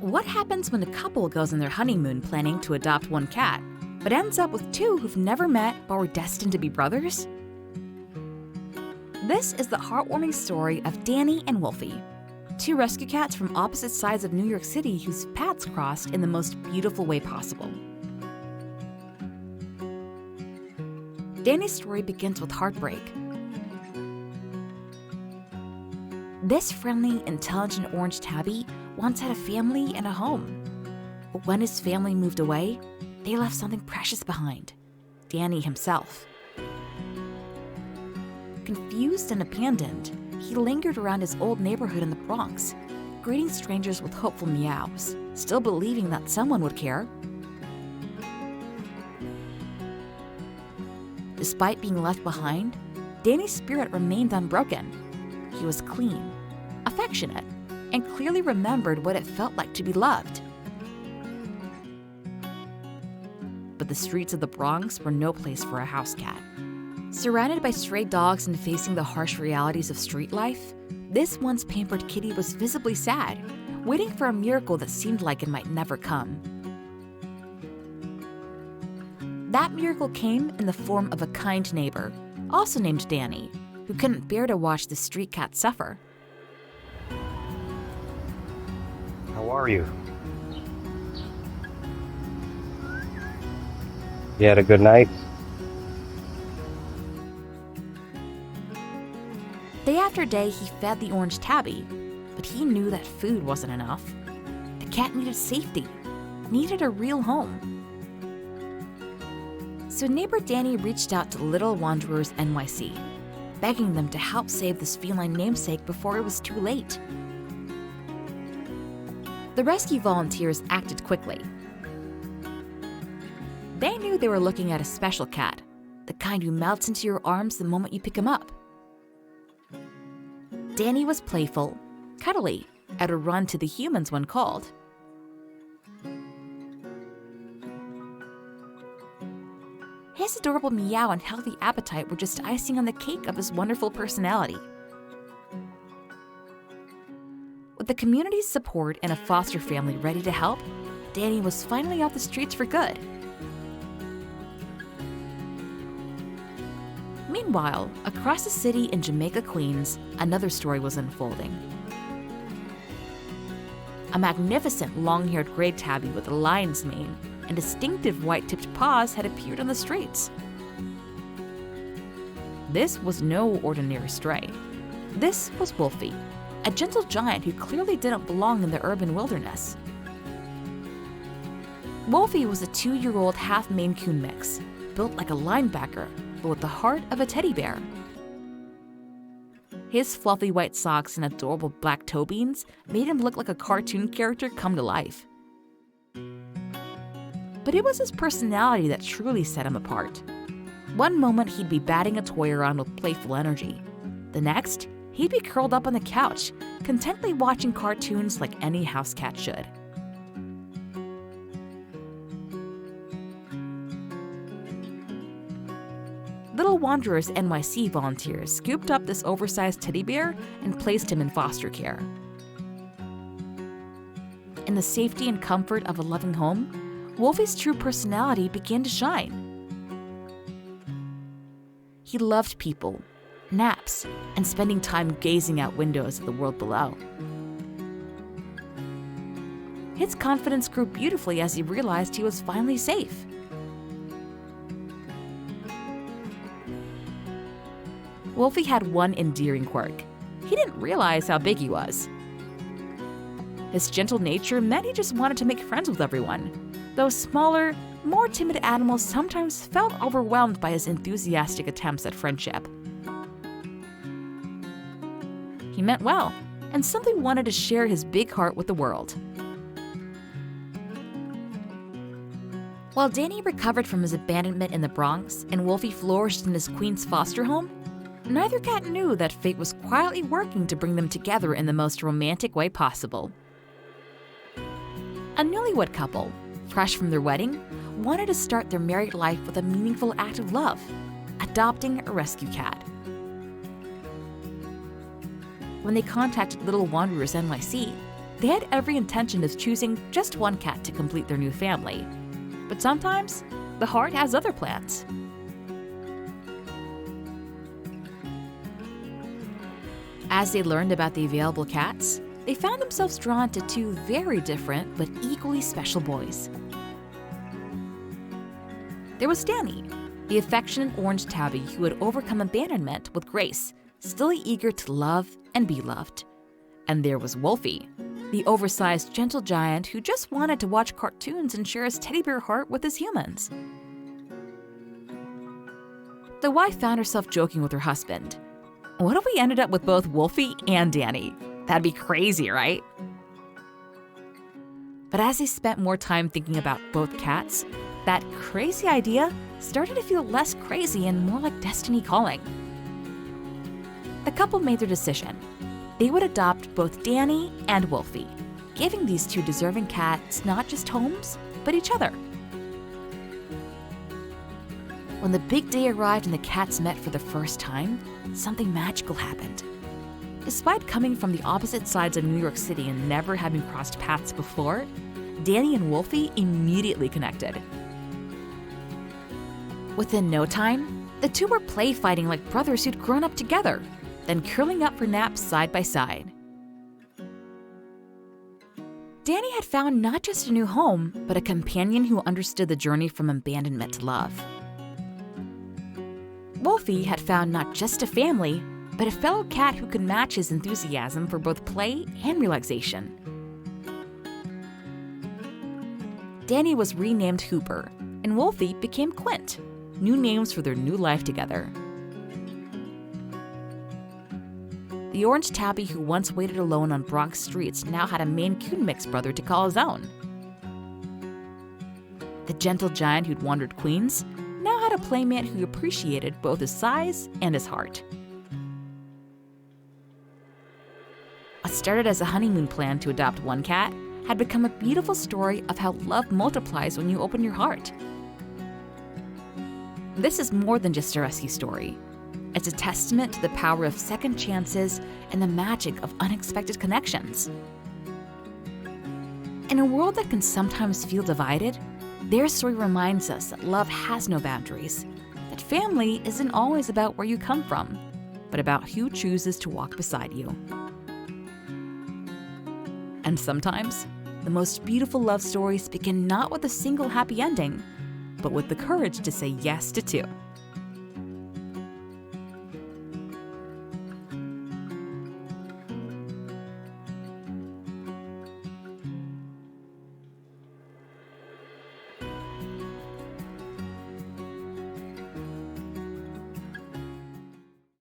What happens when a couple goes on their honeymoon planning to adopt one cat, but ends up with two who've never met but were destined to be brothers? This is the heartwarming story of Danny and Wolfie, two rescue cats from opposite sides of New York City whose paths crossed in the most beautiful way possible. Danny's story begins with heartbreak. This friendly, intelligent orange tabby once had a family and a home. But when his family moved away, they left something precious behind: Danny himself. Confused and abandoned, he lingered around his old neighborhood in the Bronx, greeting strangers with hopeful meows, still believing that someone would care. Despite being left behind, Danny's spirit remained unbroken. He was clean, affectionate, and clearly remembered what it felt like to be loved. But the streets of the Bronx were no place for a house cat. Surrounded by stray dogs and facing the harsh realities of street life, this once pampered kitty was visibly sad, waiting for a miracle that seemed like it might never come. That miracle came in the form of a kind neighbor, also named Danny, who couldn't bear to watch the street cat suffer. How are you? You had a good night? Day after day, he fed the orange tabby, but he knew that food wasn't enough. The cat needed safety, needed a real home. So neighbor Danny reached out to Little Wanderers NYC, begging them to help save this feline namesake before it was too late. The rescue volunteers acted quickly. They knew they were looking at a special cat, the kind who melts into your arms the moment you pick him up. Danny was playful, cuddly, and would run to the humans when called. His adorable meow and healthy appetite were just icing on the cake of his wonderful personality. With the community's support and a foster family ready to help, Danny was finally off the streets for good. Meanwhile, across the city in Jamaica, Queens, another story was unfolding. A magnificent long-haired gray tabby with a lion's mane and distinctive white-tipped paws had appeared on the streets. This was no ordinary stray. This was Wolfie, a gentle giant who clearly didn't belong in the urban wilderness. Wolfie was a 2-year-old half Maine Coon mix, built like a linebacker, but with the heart of a teddy bear. His fluffy white socks and adorable black toe beans made him look like a cartoon character come to life. But it was his personality that truly set him apart. One moment he'd be batting a toy around with playful energy. The next, he'd be curled up on the couch, contently watching cartoons like any house cat should. Little Wanderers NYC volunteers scooped up this oversized teddy bear and placed him in foster care. In the safety and comfort of a loving home, Wolfie's true personality began to shine. He loved people, naps, and spending time gazing out windows at the world below. His confidence grew beautifully as he realized he was finally safe. Wolfie had one endearing quirk. He didn't realize how big he was. His gentle nature meant he just wanted to make friends with everyone. Those smaller, more timid animals sometimes felt overwhelmed by his enthusiastic attempts at friendship. He meant well, and simply wanted to share his big heart with the world. While Danny recovered from his abandonment in the Bronx and Wolfie flourished in his Queens foster home, neither cat knew that fate was quietly working to bring them together in the most romantic way possible. A newlywed couple, fresh from their wedding, wanted to start their married life with a meaningful act of love: adopting a rescue cat. When they contacted Little Wanderers NYC, They had every intention of choosing just one cat to complete their new family. But sometimes, the heart has other plans. As they learned about the available cats, they found themselves drawn to two very different but equally special boys. There was Danny, the affectionate orange tabby who had overcome abandonment with grace, still eager to love and be loved. And there was Wolfie, the oversized gentle giant who just wanted to watch cartoons and share his teddy bear heart with his humans. The wife found herself joking with her husband. What if we ended up with both Wolfie and Danny? That'd be crazy, right? But as they spent more time thinking about both cats, that crazy idea started to feel less crazy and more like destiny calling. The couple made their decision. They would adopt both Danny and Wolfie, giving these two deserving cats not just homes, but each other. When the big day arrived and the cats met for the first time, something magical happened. Despite coming from the opposite sides of New York City and never having crossed paths before, Danny and Wolfie immediately connected. Within no time, the two were play fighting like brothers who'd grown up together, then curling up for naps side by side. Danny had found not just a new home, but a companion who understood the journey from abandonment to love. Wolfie had found not just a family, but a fellow cat who could match his enthusiasm for both play and relaxation. Danny was renamed Hooper, and Wolfie became Quint, new names for their new life together. The orange tabby who once waited alone on Bronx streets now had a Maine Coon mixed brother to call his own. The gentle giant who'd wandered Queens now had a playmate who appreciated both his size and his heart. What started as a honeymoon plan to adopt one cat had become a beautiful story of how love multiplies when you open your heart. This is more than just a rescue story. It's a testament to the power of second chances and the magic of unexpected connections. In a world that can sometimes feel divided, their story reminds us that love has no boundaries, that family isn't always about where you come from, but about who chooses to walk beside you. And sometimes, the most beautiful love stories begin not with a single happy ending, but with the courage to say yes to two.